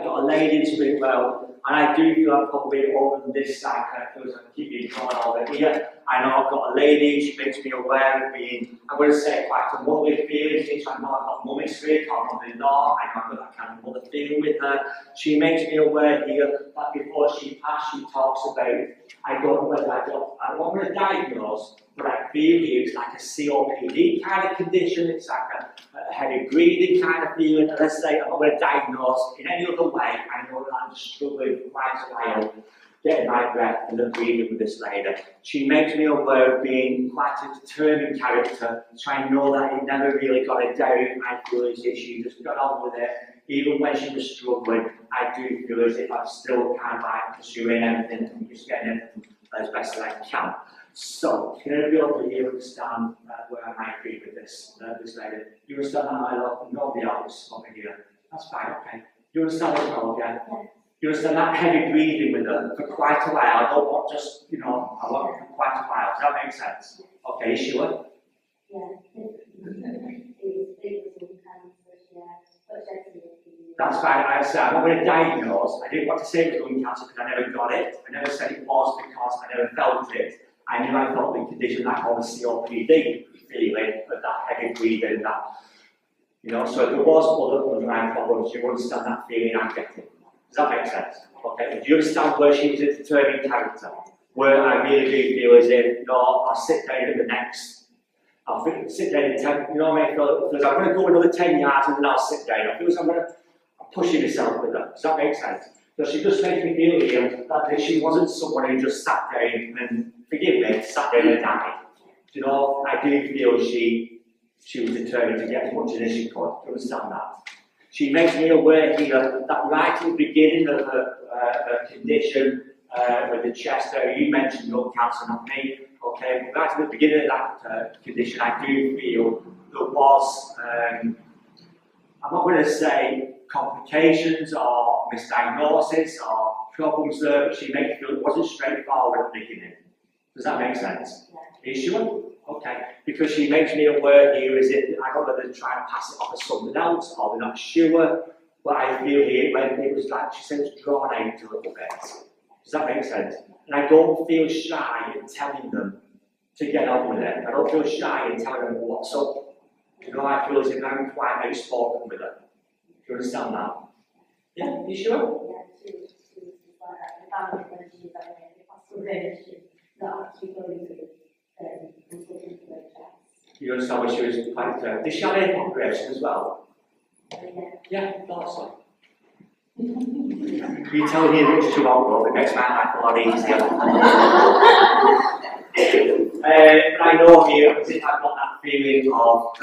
got a lady in spirit well, and I do feel I'm probably over this side, kind of feels like I keep being coming over here. I know I've got a lady, she makes me aware of being, I'm going to say, quite a motherly feeling. So I know I've got mummy spirit, or mother-in-law, I know I've got that kind of mother feeling with her. She makes me aware here that before she passed, she talks about, I don't know whether I'm not going to diagnose, but I feel here it's like a COPD kind of condition, it's like a heavy breathing kind of feeling, and let's say I'm not going to diagnose in any other way. I know that I'm struggling for quite a while getting my breath and then breathing with this lady. She makes me aware of being quite a determined character, so I know that it never really got it down. I feel as if she just got on with it. Even when she was struggling, I do feel as if I'm still kind of like pursuing everything and just getting everything as best as I can. So, can everybody over here understand where I might agree with this lady? You understand that, my love? Nobody else over here. That's fine, okay. You understand as well, yeah? You understand that heavy breathing with her for quite a while. I don't want just, I want for quite a while. Does that make sense? Okay, you sure? That's fine. I said I'm not going to diagnose. I didn't want to say it was lung cancer because I never got it. I never said it was because I never felt it. I knew I felt the condition like all the COPD feeling of that heavy breathing, that, so if there was other underlying problems, you understand that feeling I'm getting. Does that make sense? Okay. Do you understand where she was a determined character? Where I really do feel as if, I'll sit down at the next, I'll sit down in 10, you know what I mean? Because I'm going to go another 10 yards and then I'll sit down. I feel as I'm pushing myself with her. Does that make sense? So she just makes me feel here that she wasn't someone who just sat down and, forgive me, sat down and died. I do feel she was determined to get as much as she could. Do you understand that? She makes me aware here that right at the beginning of her condition with the chest area, you mentioned lung cancer, not me, okay, but right at the beginning of that condition, I do feel there was, I'm not going to say complications or misdiagnosis or problems there, but she makes me feel it wasn't straightforward at the beginning. Does that make sense? Are you sure? Okay, because she makes me aware here is it, I don't know whether to try and pass it off as something else or we're not sure, but I feel here when it was like, she said it was drawn out a little bit. Does that make sense? And I don't feel shy in telling them to get on with it. I don't feel shy in telling them what's up. I feel as if I'm quite outspoken with her. Do you understand that? Yeah, you sure? You understand what she was quite did she have any operation as well? Yeah, thought so. You tell me much too old, it makes my life a lot easier. But I know here, as if I've got that feeling of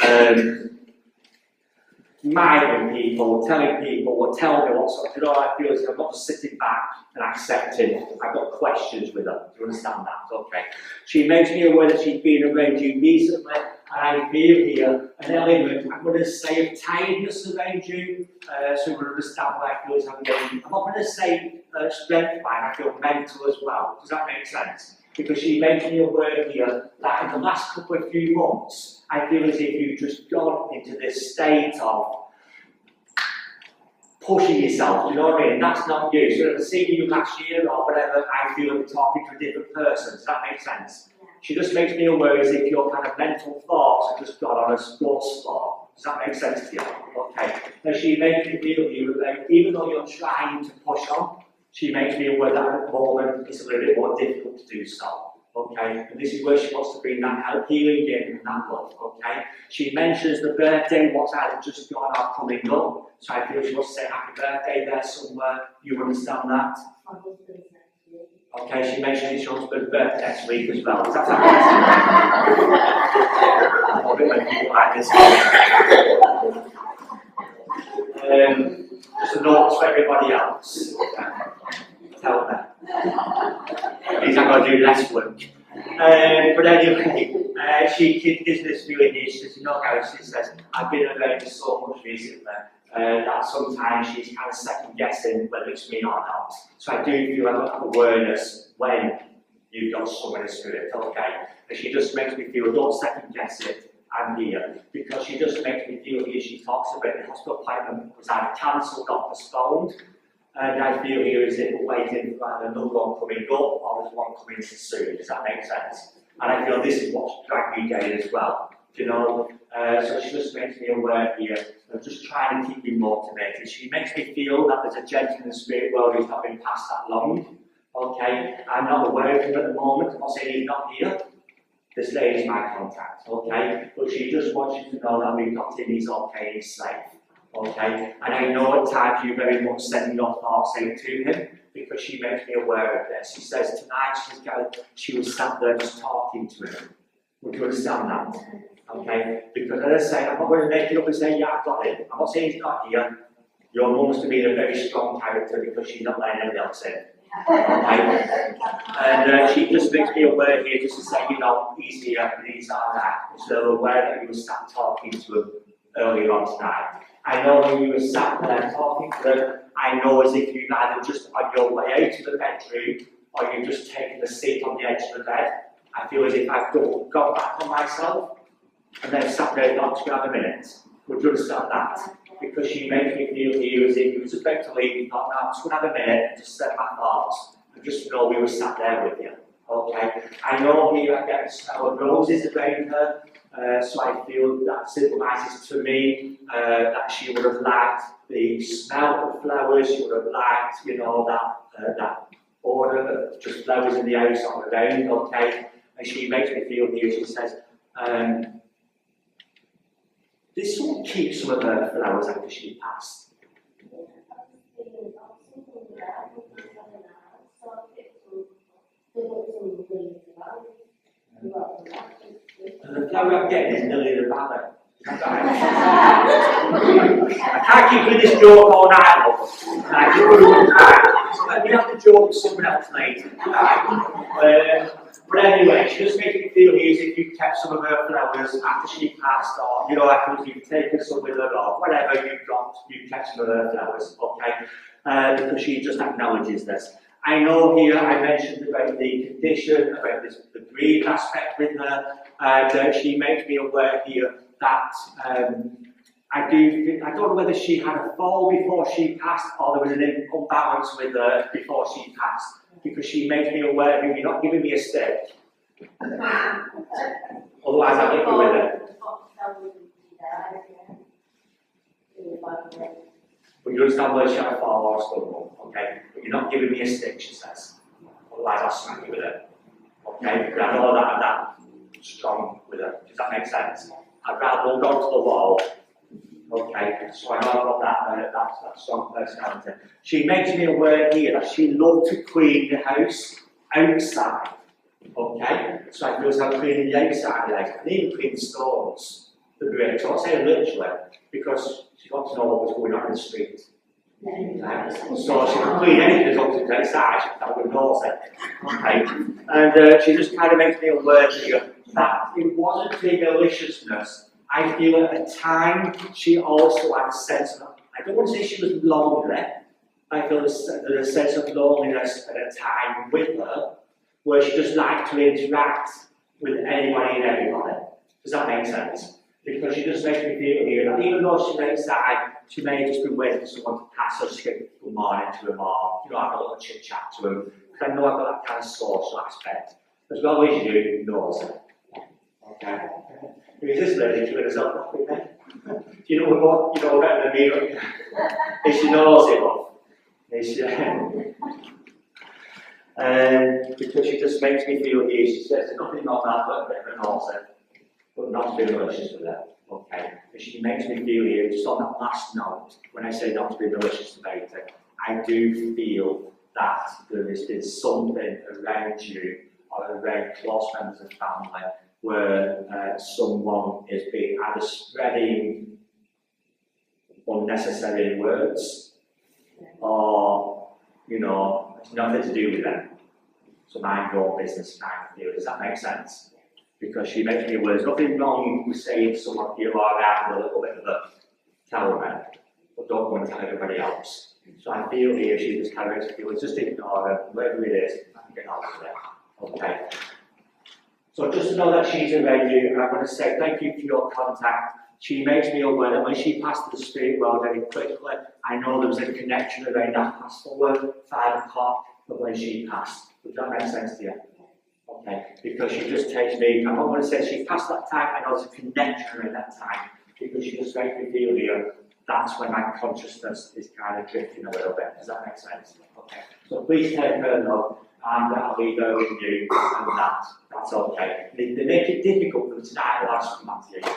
minding people, telling people, or telling me what's up. I feel as if I'm not just sitting back and accepting. I've got questions with her. Do you understand that? Okay. She makes me aware that she's been around you recently, and I feel here an element, I'm going to say, of tiredness around you, so you can understand what I feel as I'm getting. I'm not going to say strength line, I feel mental as well. Does that make sense? Because she makes me aware here that in the last few months, I feel as if you've just gone into this state of pushing yourself, do you know what I mean? That's not you. So if I see you last year or whatever, I feel I'm talking to a different person. Does that make sense? Yeah. She just makes me aware as if your kind of mental thoughts have just gone on a slow spot. Does that make sense to you? Okay. Now she makes me feel you, even though you're trying to push on, she makes me aware that at the moment it's a little bit more difficult to do so. Okay, and this is where she wants to bring that healing in and that love. Okay, she mentions the birthday, what's either just gone or coming up. So I feel she wants to say happy birthday there somewhere. You understand that? Okay, she mentioned it's your husband's birthday next week as well. Is that I love it when people like this. Just a note for everybody else. Tell them. Means I'm going to do less work. But anyway, she gives this feeling here. She says, Gareth, she says, I've been around so much recently that sometimes she's kind of second guessing whether it's me or not. So I do feel I've got that awareness when you've got someone in spirit, okay? And she just makes me feel, don't second guess it, I'm here. Because she just makes me feel here, she talks about the hospital appointment was either cancelled or postponed. And I feel here is it waiting for either another one coming up or there's one coming soon. Does that make sense? And I feel this is what's dragged me down as well. You know, so she just makes me aware here of just trying to keep me motivated. She makes me feel that there's a gentleman in the spirit world who's not been passed that long. Okay, I'm not aware of him at the moment. I'm not saying he's not here. This lady's my contact, okay? But she just wants you to know that we've got him, he's okay, he's safe. Okay, and I know at times you very much send your thoughts out to him because she makes me aware of this. She says tonight she was sat there just talking to him. Would you understand that? Okay, because as I say, I'm not going to make it up and say, yeah, I've got it. I'm not saying he's not here. Your mum must have been a very strong character because she's not letting anybody else in. Okay? And she just makes me aware here just to say, you know, he's here and he's alright. So aware that you were sat talking to him earlier on tonight. I know when you were sat there talking to them, I know as if you've either just on your way out to the bedroom or you've just taken a seat on the edge of the bed. I feel as if I've got back on myself and then sat there not to have a minute. Would you understand that? Because she makes me feel here as if you was about to leave, you thought, no, I'm just going to have a minute and just set my thoughts and just know we were sat there with you. Okay? I know here I get the smell of roses around her. So I feel that symbolises to me that she would have liked the smell of flowers, she would have liked, you know, that order of just flowers in the house on around, okay? And she makes me feel here, she says, did someone keep some of her flowers after she passed? And the flower I'm getting is nearly the valley. I can't keep doing this joke all night long. I keep doing one time. So let me have the joke with someone else later. But anyway, she just makes me feel here as if you kept some of her flowers after she passed, or you know, after you've taken some with her, or whatever you've got, you kept some of her flowers, okay? Because she just acknowledges this. I know here I mentioned about the condition, about this, the grief aspect with her, and she makes me aware here that I don't know whether she had a fall before she passed or there was an imbalance with her before she passed, because she makes me aware that you're not giving me a stick. Otherwise I'll get you with it. But you understand whether she had a fall or a stumble, okay? But you're not giving me a stick, she says. Otherwise I'll smack you with it. Okay? Because I know that I'm that strong with it. Does that make sense? I'd rather hold on to the wall. Okay, so I know I've got that strong personality. She makes me aware here that she loved to clean the house outside. Okay, so I feel as I'm cleaning the outside of the house. I even clean the stones, the bricks. I'm not saying literally, because she wants to know what was going on in the street. So she can clean anything as long as it's outside. That would know it. Okay, and she just kind of makes me aware here that it wasn't the maliciousness. I feel at the time she also had a sense of, I don't want to say she was lonely, I feel there's a sense of loneliness at a time with her, where she just liked to interact with anybody and everybody. Does that make sense? Because she just makes me feel here that even though she's outside, she may have just been waiting for someone to pass her, she get good morning to him, or you know, have a little chit chat to him. Because I know I've got that kind of social aspect. As well as you knows it. Okay. Who's this lady doing herself up with me? Do you know what? You know better than me, don't you? Is she nosy, love? Is she? Because she just makes me feel here. She says there's nothing wrong with that, but a bit of a nosy. But not to be malicious with her. Okay? But she makes me feel here, just on that last note, when I say not to be malicious about it, I do feel that there is something around you or around close members of family where someone is being either spreading unnecessary words or, you know, it's nothing to do with them. So mind your business kind of deal. Does that make sense? Because she makes me aware there's nothing wrong with saying to someone, you're alright with a little bit of a temperament, but don't go and tell everybody else. So I feel here she just kind of makes me feel, just ignore her, whatever it is, I can get on with it. Okay. So just to know that she's around you, and I'm going to say thank you for your contact. She makes me aware that when she passed the spirit world very quickly, I know there was a connection around that past forward, 5 o'clock, but when she passed. Does that make sense to you? Okay, because she just takes me, I'm not going to say she passed that time, I know there's a connection around that time, because she just makes me feel here, that's when my consciousness is kind of drifting a little bit. Does that make sense? Okay, so please take her note, and I'll leave her with you, and that's okay. If they make it difficult for them tonight, I'll ask them back to you.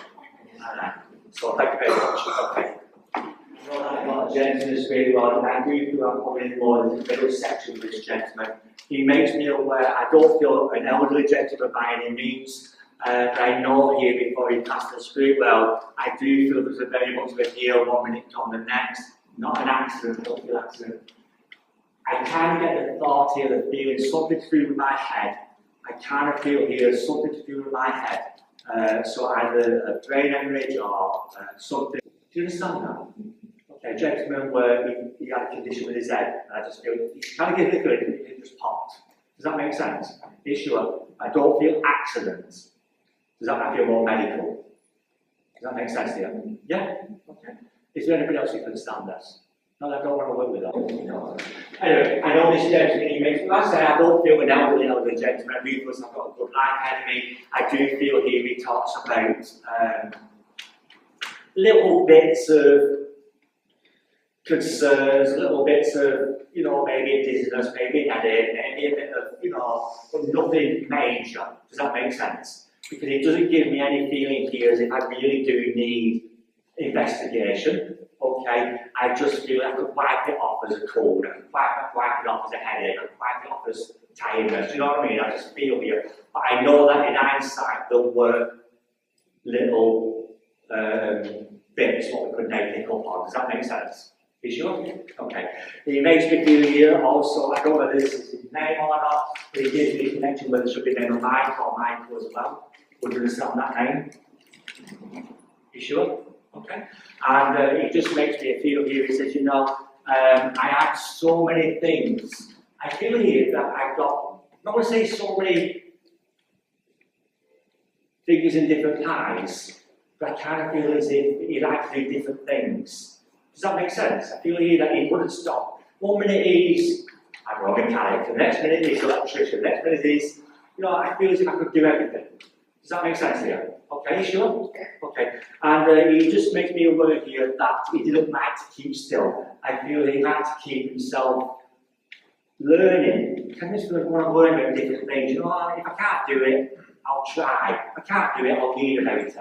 So thank you very much. Okay. I know that I've got a gentleman in the spirit world, and I do feel I'm coming in more in the middle section with this gentleman. He makes me aware, I don't feel an elderly gentleman by any means, but I know here before he passed the spirit world, I do feel there's a very much of a deal 1 minute on the next, not an accident, don't feel accident. I kind of get the thought here, the feeling, something to do with my head. I kind of feel here something to do with my head. So either a brain hemorrhage or something. Do you understand that? Okay, a gentleman where he had a condition with his head, and I just feel he kind of gets liquid and it just popped. Does that make sense? It's sure. I don't feel accidents. Does that make you more medical? Does that make sense to you? Yeah? Okay. Is there anybody else who can understand this? No, I don't want to work with that. Anyway, I know this gentleman, he makes me, like I say, I don't feel an elderly gentleman, because I've got a good life ahead of me. I do feel here he talks about little bits of concerns, little bits of, maybe a dizziness, maybe a headache, maybe a bit of, but nothing major. Does that make sense? Because it doesn't give me any feeling here as if I really do need investigation. Okay, I just feel I could wipe it off as a cold, I could wipe it off as a headache, I could wipe it off as tiredness, do you know what I mean? I just feel here. But I know that in hindsight there were little bits what we could now pick up on. Does that make sense? You sure? Okay. He makes me feel here also, I don't know whether this is his name or not, but he gives me a connection whether it should be named Michael or Michael as well. Would you understand that name? You sure? Okay. And he just makes me feel here, he says, I had so many things. I feel here that I've got, I'm not going to say so many fingers in different pies, but I kind of feel as if he likes to do different things. Does that make sense? I feel here that he wouldn't stop. 1 minute he's, I don't know, mechanic, the next minute he's electrician, the next minute he's, I feel as if I could do everything. Does that make sense here? Okay, sure? Okay. And he just makes me aware here that he didn't like to keep still. I feel he liked to keep himself learning. I just feel like I want to learn about different things. If I can't do it, I'll try. If I can't do it, I'll read about it.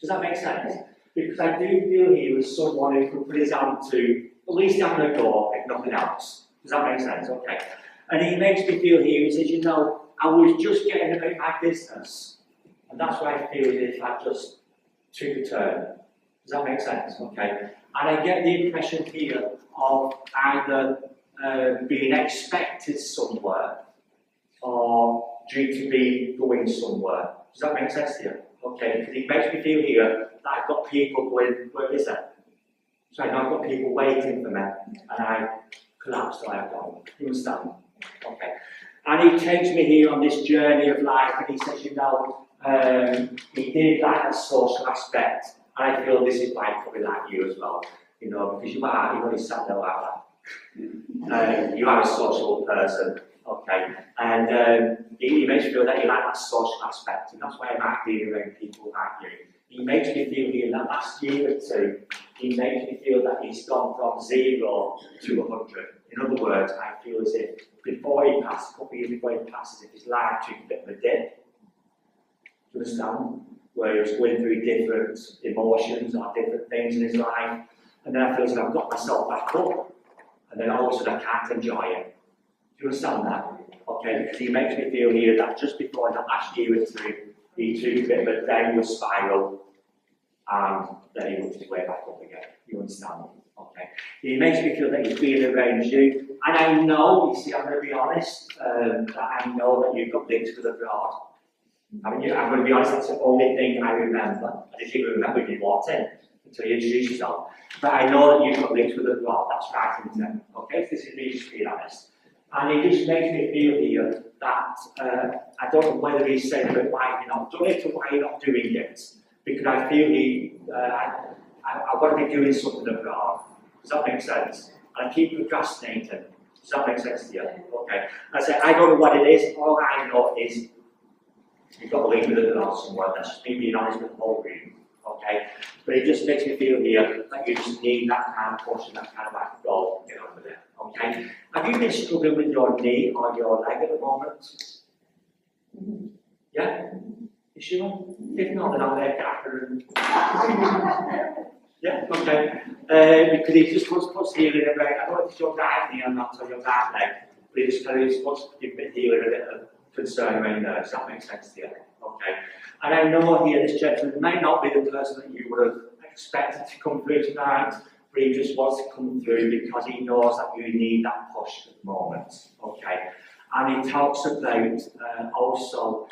Does that make sense? Because I do feel he was someone who could put his hand to at least having a go, if nothing else. Does that make sense? Okay. And he makes me feel here, he says, I was just getting about my business. And that's why I feel as if I just took a turn. Does that make sense? Okay. And I get the impression here of either being expected somewhere or due to be going somewhere. Does that make sense to you? Okay, because it makes me feel here that I've got people going, where is it? So I've got people waiting for me, and I collapsed or I've gone. You understand? Okay. And he takes me here on this journey of life, and he says, he did like a social aspect, and I feel this is why I probably like you as well, because you've already sat there like that. You are a social person, okay, and he makes me feel that you like that social aspect, and that's why I like being around people like you. He makes me feel here in that last year or two, he makes me feel that he's gone from 0 to 100. In other words, I feel as if before he passed, a couple of years before he passed, as if his life took a bit of a dip. Do you understand? Where he was going through different emotions or different things in his life, and then I feel as if I've got myself back up, and then all of a sudden I can't enjoy it. Do you understand that? Okay, because he makes me feel here that just before that last year or two, he took a bit of a downward spiral, and then he worked his way back up again. You understand? Okay. He makes me feel that he's being around you, and I know, you see, I'm going to be honest, that I know that you've got links with abroad. I'm going to be honest, that's the only thing I remember. I didn't even remember when you walked in until you introduced yourself. But I know that you've got links with abroad, that's right, isn't it? Okay, this is me just being honest. And he just makes me feel here that I don't know whether he's saying about why you're not doing it or why you're not doing it. because I feel I want to be doing something abroad. Does that make sense? And I keep procrastinating. Does that make sense to you? Okay. I say, I don't know what it is. All I know is you've got to leave with it or somewhere. That's just me being honest with the whole room. Okay. But it just makes me feel here that you just need that kind of push and that kind of like go, get on with it. Okay. Have you been struggling with your knee or your leg at the moment? Yeah? You sure? If not, then I'll make it happen. Yeah, okay. Because he just puts healing a bit. I don't know if it's your right knee or not, or your right leg, but he just kind of wants to give me healing a bit of concern around there. Does that make sense to you? Okay. And I know here this gentleman may not be the person that you would have expected to come through tonight, but he just wants to come through because he knows that you need that push at the moment. Okay. And he talks about also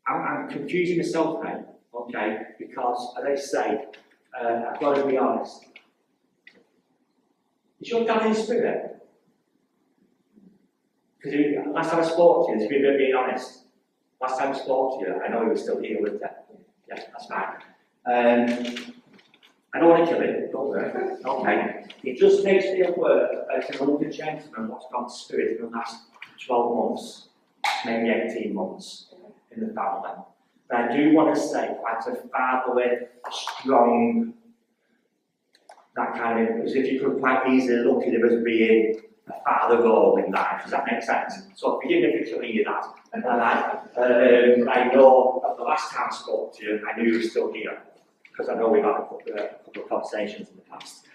I'm confusing myself now, okay, because as I say, I've got to be honest. Is your dad in spirit? Because last time I spoke to you, to be a bit being honest, last time I spoke to you, I know he was still here with you. Yeah, that's fine. I don't want to kill him, don't worry. Okay. It just makes me aware that an older gentleman what's gone to spirit in the last 12 months, maybe 18 months in the family. But I do want to say quite a fatherly, strong, that kind of, as if you could quite easily look at him as being a father role in life. Does that make sense? So forgive me for telling you that. I know that the last time I spoke to you, I knew you were still here, because I know we've had a couple of conversations in the past.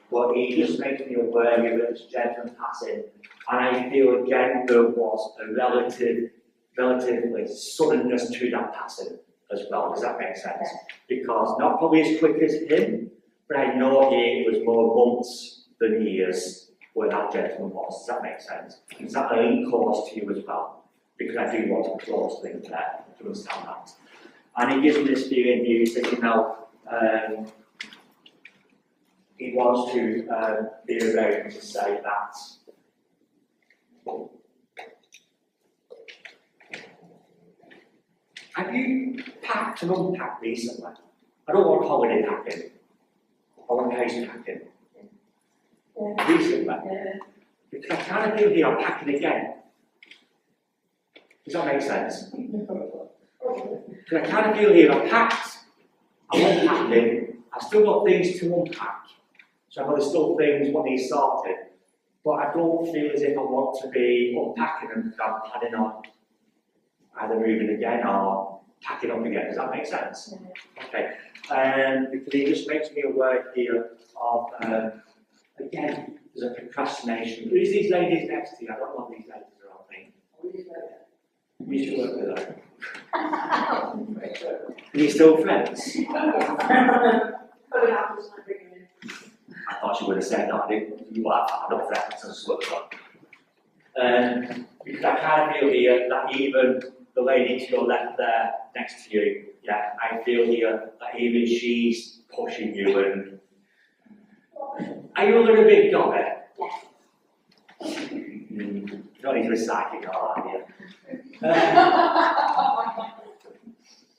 But he just makes me aware of this gentleman passing, and I feel again there was a relatively suddenness to that passing as well. Does that make sense? Because not probably as quick as him, but I know here it was more months than years where that gentleman was. Does that make sense? Is that a link close to you as well? Because I do want to close link there to understand that. And he gives me this feeling here, he says, you know, he wants to be around to say that. Have you packed and unpacked recently? I don't want holiday packing. I want house packing. Yeah. Recently. Yeah. Because I kind of feel here I'm packing again. Does that make sense? Because I kind of feel here I'm packed, I'm unpacking, I've still got things to unpack. So I've got still things what need sorted. But I don't feel as if I want to be unpacking them because I'm planning on either moving again or packing up again. Does that make sense? Yeah. Okay. Because it just makes me aware here of, again, there's a procrastination. Who's these ladies next to you? I don't know what these ladies are all things. We used to work with her. Are you still friends? I thought you would have said that. You are not friends, and so on. Because I kind of feel here that even the lady to your left there, next to you, yeah, I feel here that even she's pushing you. And are you a little bit gobby? You don't need to be psychic, are you?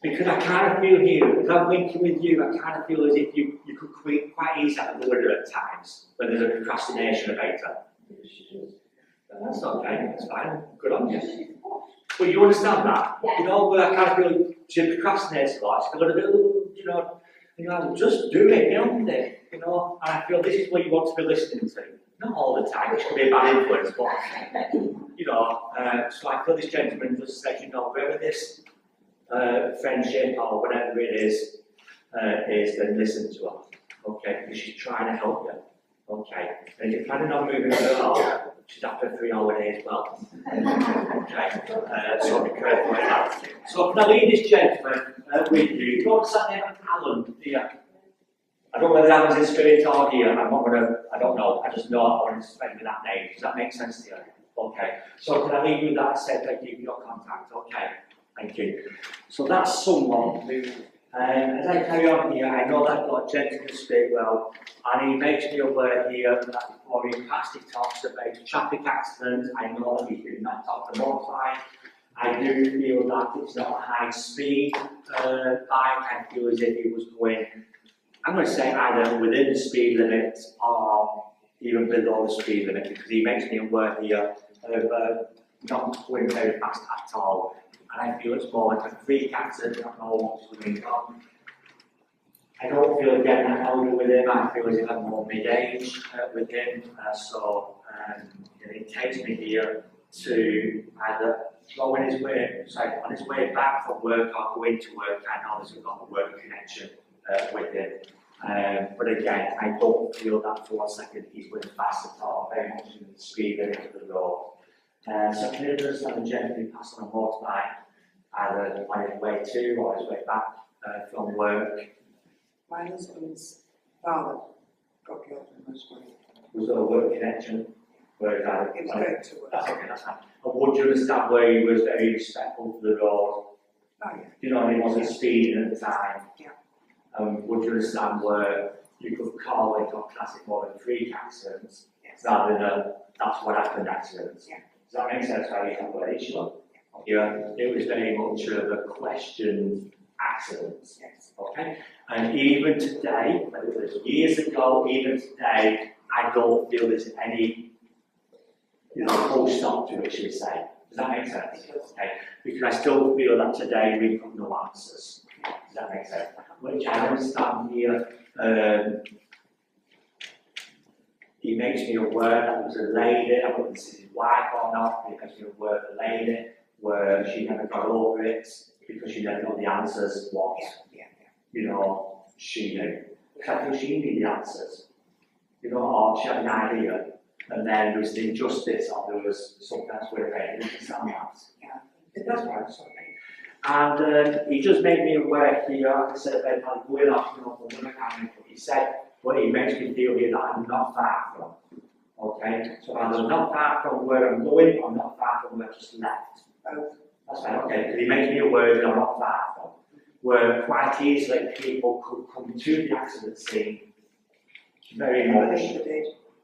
Because I kind of feel here, as I'm linking with you, I kind of feel as if you could quite easily have a word at times when there's a procrastination about it. That's okay, that's fine, good on you. But you understand that? Yeah. You know, where I kind of feel she procrastinates a lot, she's got a bit, you know, just do it, get on with it, you know, and I feel this is what you want to be listening to. Not all the time, which can be a bad influence, but, you know, so I feel this gentleman just said, you know, wherever this friendship or whatever it is, then listen to her, okay, because she's trying to help you, okay, and if you're planning on moving her on, she's after a 3-hour day as well, okay, so be careful with that. So can I leave this gentleman with you? You don't sat there at Alan, here. I don't know whether Alan's in spirit or here, I'm not going to, I don't know, I just know I want to spend with that name. Does that make sense to you? Okay, so can I leave you with that? I said thank you for your contact, okay, thank you. So that's someone who As I carry on here, I know that I've got a gentleman to speak well, and he makes me aware here that before he passed, he talks about traffic accidents. I know that he's been knocked off the motorbike. I do feel that it's not a high speed bike. I feel as if he was going, I'm going to say either within the speed limit or even below the speed limit, because he makes me aware here of not going very fast at all. And I feel it's more like a freak accident, I don't know what's going on. I don't feel again that elder with him, I feel as if I'm more mid-age with him, it takes me here to either go on his way back from work or go into work. I know there's got a work connection with him. But again, I don't feel that for 1 second he's going fast at all, very much in the speed limit of the road. So clearly there's a gentleman passed on a motorbike, either on his way to or his way back from work. My husband's father got killed in this way. Was there a work connection? Where He was going to work. That's okay, that's fine. And would you understand where he was very respectful to the road? Oh yeah. You know, he wasn't speeding at the time. Yeah. Would you understand where you could call it or class it more than freak accidents, Yes. rather than that's what happened accidents? Yeah. Does that make sense how you have that issue? Yeah, it was very much of a questioned accident. Yes. Okay? And even today, whether it was years ago, even today, I don't feel there's any, full stop to it, should we say. Does that make sense? Okay? Because I still feel that today we've got no answers. Does that make sense? Which I understand here, he makes me aware that there was a lady, I don't know if this is his wife or not, he makes me aware of the lady where she never got over it because she never got the answers what, she knew. Because I think she knew the answers, or she had an idea, and then there was the injustice or there was something else where they didn't understand that. Yeah. That's right, sorry. And he just made me aware here, like I said, about going off, from work, and what he said, but he makes me feel here that I'm not far from. Okay? So I'm not far from where I'm going, or not far from where I just left. That's right, okay, because he makes me aware that I'm not far from. Where quite easily people could come to the accident scene very much,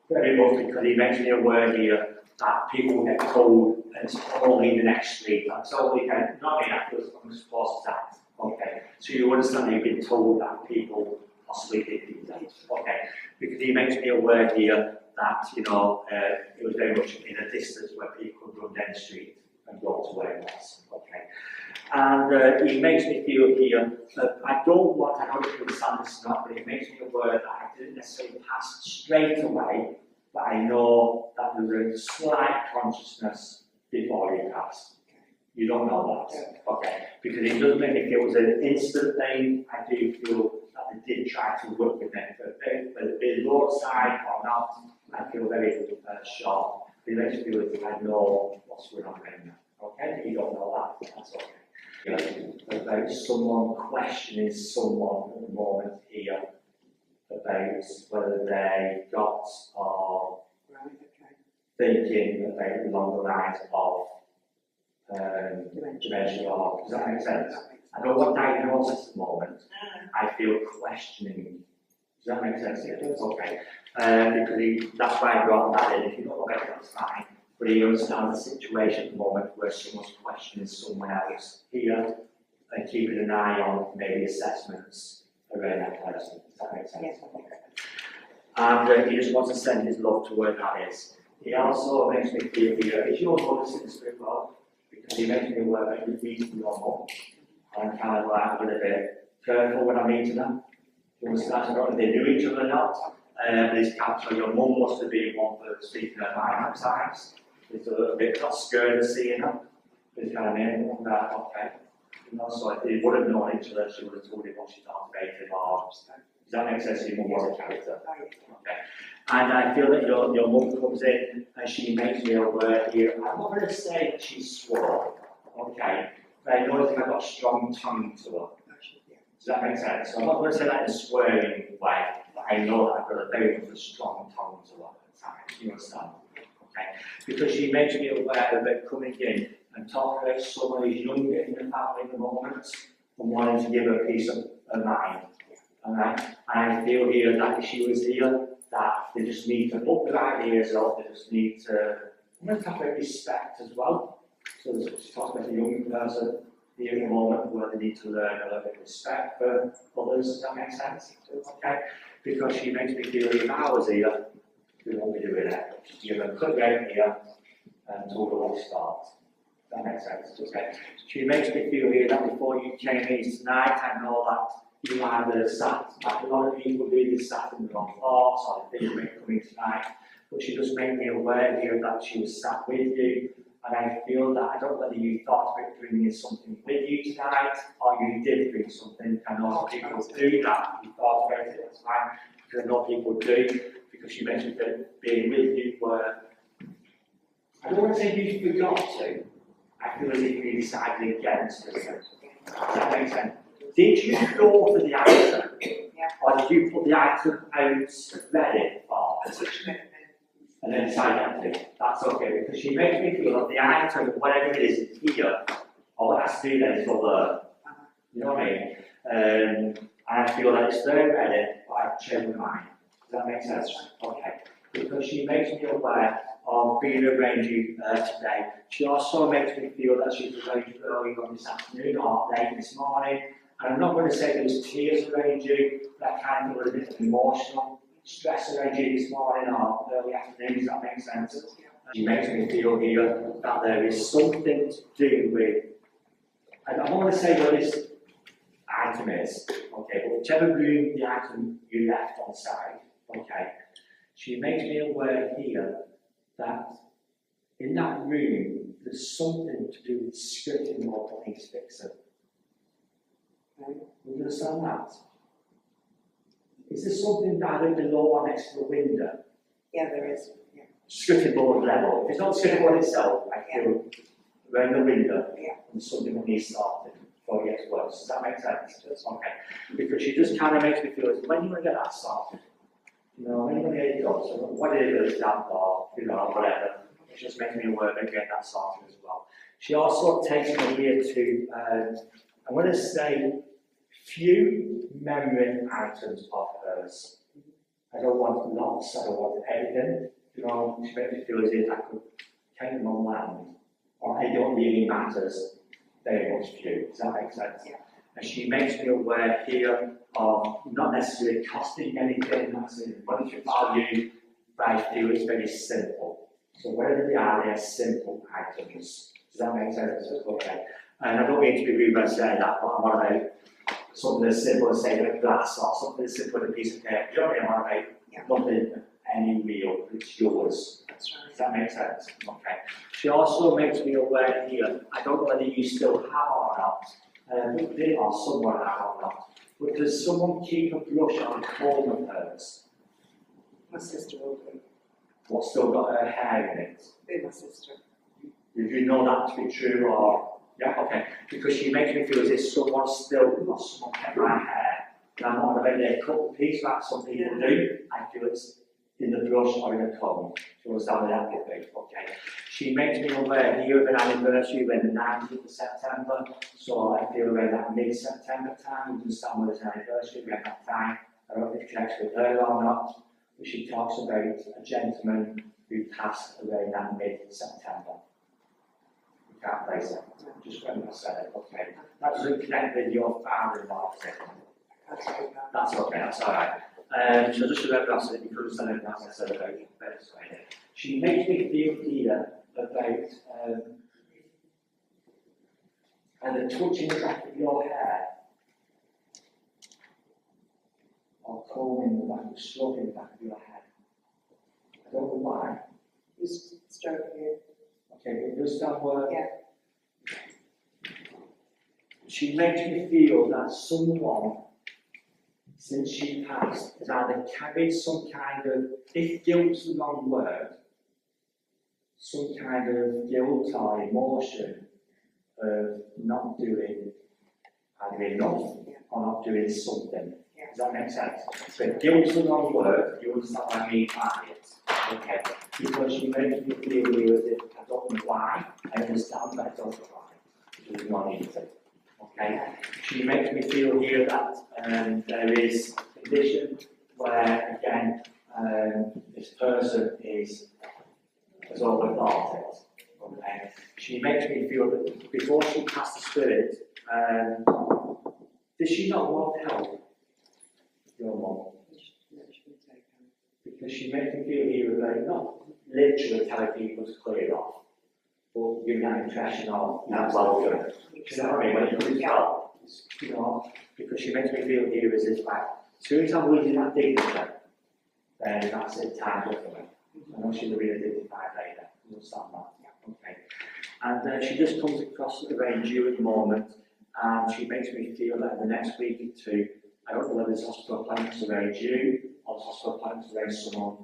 because he makes me aware here that people get told and it's only the next street, that's only not in that I'm supposed to act. Okay, so you understand you've been told that people possibly did do that. Okay, because he makes me aware here that it was very much in a distance where people could run down the street and go to where it was. Okay, and he makes me feel here that I don't know if you understand this or not, but it makes me aware that I didn't necessarily pass straight away, but I know that there was a slight consciousness before he passed. You don't know that, okay? Because it does make me feel it was an instant thing. I do feel that they did try to work with me, whether it be roadside or not. I feel very shocked. It makes me feel like I know what's going on right now. Okay, if you don't know that, that's okay. About someone questioning someone at the moment here about whether they got or thinking about along the lines of dementia or, does that make sense? I don't want diagnosis at the moment. I feel questioning. Does that make sense? Okay. Because that's why I brought that in. If you don't look at it, that's fine. But he understands the situation at the moment where someone's questioning someone else here and keeping an eye on maybe assessments around that person. Does that make sense? Yes. And he just wants to send his love to where that is. He also makes me feel here, is your mother in the spirit world? Because he makes me aware that you're meeting your mum. I'm kind of like, I'm going to be careful when I'm meeting them. You understand? I don't know if they knew each other or not. This capture, your mum must have been one for speaking her mind at times. It's a little bit not scared of seeing her. It's kind of mean, okay. So if they would have known each other, she would have told him what she thought about him. Or, does that make sense? Your mum was a character. Okay. And I feel that your mum comes in and she makes me aware here. I'm not going to say that she swore, okay, but I know that I've got a strong tongue to her. Does that make sense? So I'm not going to say that in a swearing way, but I know that I've got a very much strong tongue to her at times. You understand? Okay? Because she makes me aware of it coming in and talking about someone who's younger in the family at the moment and wanting to give her a piece of her mind. And I feel here that if she was here, that they just need to put their ideas up, they just need to, I'm going to talk about respect as well. So she talks about the young person here in a moment where they need to learn a little bit of respect for others, does that make sense? Okay? Because she makes me feel if I was here, we won't be doing it. Just give a quick out here and talk about the start. That makes sense, okay? She makes me feel here that before you came in tonight, I know that you either sat, like a lot of people do, they sat in the wrong thoughts or they didn't make coming tonight, but she just made me aware here that she was sat with you, and I feel that, I don't know whether you thought about bringing something with you tonight, or you did bring something. I know people do that, you thought about it, that's fine, because I know people do, because she mentioned that being with you were, I don't want to say you forgot to, I feel as if you decided against it. Does that make sense? Did you go for the item? Yeah. Or did you put the item out ready for? And then decide not to? That's okay, because she makes me feel that the item, whatever it is here, or what has to do then is go there. You know what I mean? And I feel that it's there ready, but I've changed my mind. Does that make sense? Okay. Because she makes me aware of being around you today. She also makes me feel that she's around you early on this afternoon or late this morning. And I'm not going to say there was tears around you, but I kind of feel a bit of emotional stress around you this morning or early afternoon. Does that make sense? She makes me feel here that there is something to do with, and I don't want to say what this item is, okay, but whichever room the item you left on side, okay, she makes me aware here that in that room there's something to do with scripting or police fixing. Okay? Do you understand that? Is there something either below or next to the window? Yeah, there is. Yeah. Scripting board level. If it's not scripting board itself, I feel around the window and something that needs sorted before it gets worse. Does that make sense? Okay. Because she just kind of makes me feel as when you want to get that sorted. You know, when you're going to get it done, so what it is, damp or, you know, whatever, it just makes me aware of getting that sorted as well. She also takes me here to, I'm going to say, few memory items of hers. I don't want lots, I don't want everything. You know, she makes me feel as if I could take them on land, or it don't really matters very much few. Does that make sense? Yeah. And she makes me aware here of not necessarily costing anything, that's a monetary value, but I feel it's very simple. So wherever they are, they're simple items. Does that make sense? Okay. And I don't mean to be rude by saying that, but I'm on about something as simple as saying a glass or something as simple as a piece of paper. You know what I mean? I'm on about nothing, any real, it's yours. That's right. Does that make sense? Okay. She also makes me aware here, I don't know whether you still have or not, or someone have or not, but does someone keep a brush on a comb of hers? My sister will do. What's still got her hair in it? Be my sister. Did you know that to be true or? Yeah, okay. Because she makes me feel as if someone still, or someone kept my hair, and I'm not about to cut the piece like some people do. I feel it's in the brush or in a comb. Do you understand what that would be? Okay. She makes me aware here of an anniversary when the 19th of September, so I feel around that mid-September time, we understand when it's an anniversary, we have that time. I don't know if it connects with her or not, but she talks about a gentleman who passed around that mid-September. You can't place it, just when I said it, okay. That doesn't connect with your father-in-law, that's okay, that's alright. So just remember that so that you can understand what I said about it. She makes me feel here about and the touching the back of your hair, or combing the back, stroking the back of your head. I don't know why. Just stroke here. Okay, but does that work? Yeah. She makes me feel that someone, since she passed, has either carried some kind of, if guilt's the wrong word, some kind of guilt or emotion of not doing either enough or not doing something. Does that make sense? So if guilt's the wrong word, you understand what I mean by it. Okay. Because she makes me feel as if I don't know why, I understand but I don't know why. Which is not easy. Okay, she makes me feel here that there is a condition where, again, this person has overthought it. Okay, she makes me feel that before she passed the spirit, does she not want help? Your mum? Because she makes me feel here about not literally telling people to clear off, but giving that impression of that welcome. Do you know what I mean? When it comes out, you know, because she makes me feel here as if like, as soon as I'm losing that dignity, then that's it, time's up for me. I know she's a really dignified lady, you understand that? Yeah. Okay. And she just comes across as very due at the moment, and she makes me feel that in the next week or two, I don't know whether this hospital plans are very due, or this hospital plans are very someone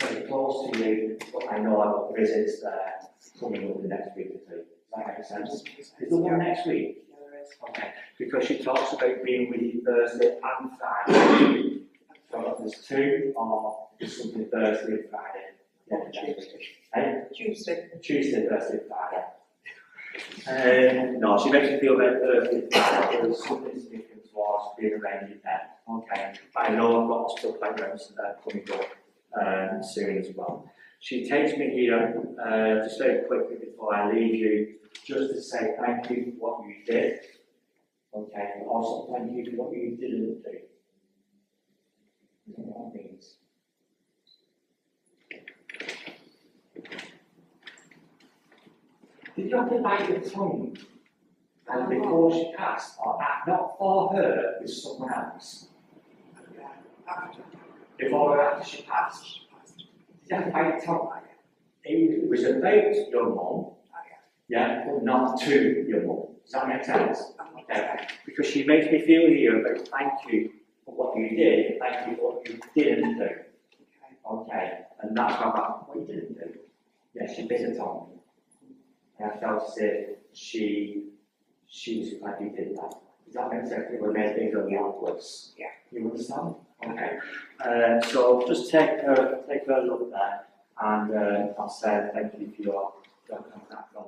very close to you, but I know I've got visits there coming up the next week or two. Does that make sense? Is there one next week? Okay, because she talks about being with you Thursday and Friday. So there's two, or there's something Thursday and Friday. Yeah, Tuesday. Tuesday, Thursday, Friday. No, she makes me feel about Thursday, Friday. There was something significant towards being arranged then. Okay, but I know I've got hospital playgrounds coming up soon as well. She takes me here, just very quickly before I leave you, just to say thank you for what you did. Okay, and also thank you for what you didn't do. You know what that means? Did you have to bite your tongue? And before she passed, or not for her, with someone else? Before or after she passed? Did you have to bite your tongue? It was about your mum, yeah, but not to your mum. Does that make sense? Okay. Because she makes me feel here about thank you for what you did, thank you for what you didn't do. Okay. And that's about what you didn't do. Yeah, she bit her tongue. And I felt as if she was glad you did that. Does that make sense? It would make things go outwards. Yeah. You understand? Okay. So just take her look there, and I'll say thank you for your contact on